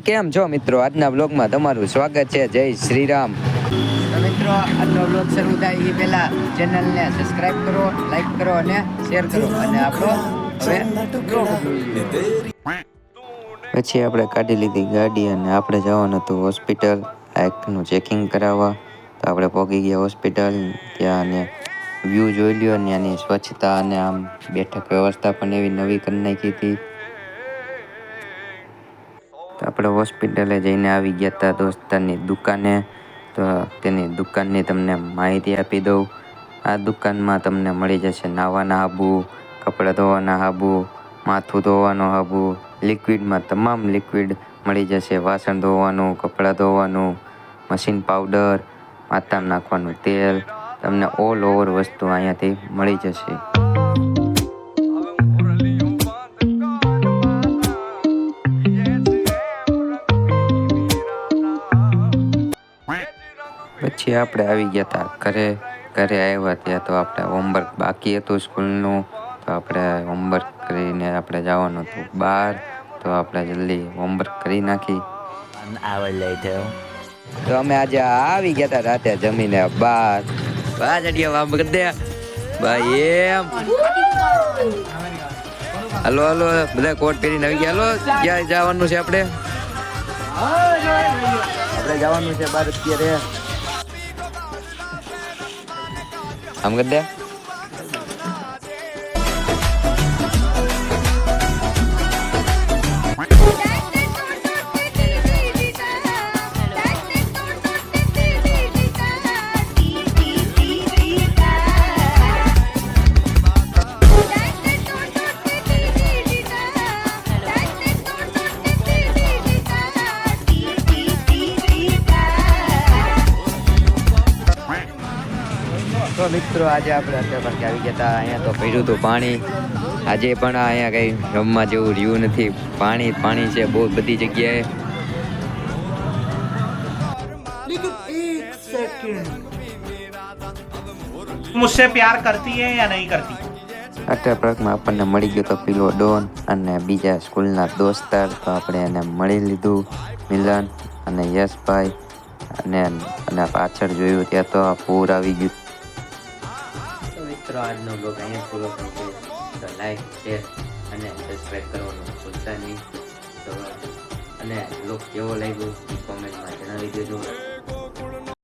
કેમ છો મિત્રો? આજના બ્લોગમાં તમારું સ્વાગત છે. જય શ્રી રામ. તો મિત્રો, આજનો બ્લોગ શરૂ થાય એ પહેલા ચેનલને સબસ્ક્રાઇબ કરો, લાઈક કરો અને શેર કરો. અને આપણો હવે બ્લોગ પછી આપણે કાઢી લીધી ગાડી અને આપણે જવાનું હતું હોસ્પિટલ આંખનું ચેકિંગ કરાવવા. તો આપણે પહોંચી ગયા હોસ્પિટલ. ત્યાં ને વ્યૂ જોઈ લ્યો, ત્યાંની સ્વચ્છતા અને આમ બેઠક વ્યવસ્થા પણ એવી નવી કરી નાખી હતી. તો આપણે હોસ્પિટલે જઈને આવી ગયા હતા દોસ્તારની દુકાને. તો તેની દુકાનની તમને માહિતી આપી દઉં. આ દુકાનમાં તમને મળી જશે નાવાના સાબુ, કપડાં ધોવાના સાબુ, માથું ધોવાનો સાબુ, લિક્વિડમાં તમામ લિક્વિડ મળી જશે. વાસણ ધોવાનું, કપડાં ધોવાનું, મશીન પાવડર, માથામાં નાખવાનું તેલ, તમને ઓલ ઓવર વસ્તુ અહીંયાથી મળી જશે. પછી આપણે આવી ગયા હતા ઘરે આવ્યા ત્યાં તો આપણે હોમવર્ક બાકી હતું સ્કૂલનું. તો આપણે હોમવર્ક કરીને આપણે જવાનું હતું બહાર. તો આપણે જલ્દી હોમવર્ક કરી નાખી. તો અમે આજે આવી ગયા હતા રાતે જમીને બહાર. ભાઈ હલો હલો બધા કોટ પહેરીને આવી ગયા. હલો, ક્યાં જવાનું છે? આપણે જવાનું છે બહાર અત્યારે. આમ કરી દે. તો મિત્રો, આજે આપણે અત્યારે આવી ગયા હતા. અહીંયા તો ભર્યું હતું પાણી. આજે પણ અહીંયા કંઈ રમવા જેવું રહ્યું નથી. પાણી છે બહુ બધી જગ્યાએ. मुझसे प्यार करती है या नहीं करती? વોટર પાર્કમાં આપણને મળી ગયો તો પેલો ડોન અને બીજા સ્કૂલના દોસ્તાર. તો આપણે એને મળી લીધું, મિલન અને યશભાઈ. અને પાછળ જોયું ત્યાં તો પૂર આવી ગયું. મિત્રો, આજનો બ્લોગ અહીંયા પૂરો થશે. તો લાઈક, શેર અને સબસ્ક્રાઈબ કરવાનું ભૂલતા નહીં. તો અને બ્લોગ કેવો લાગ્યો એ કોમેન્ટમાં જણાવી દેજો.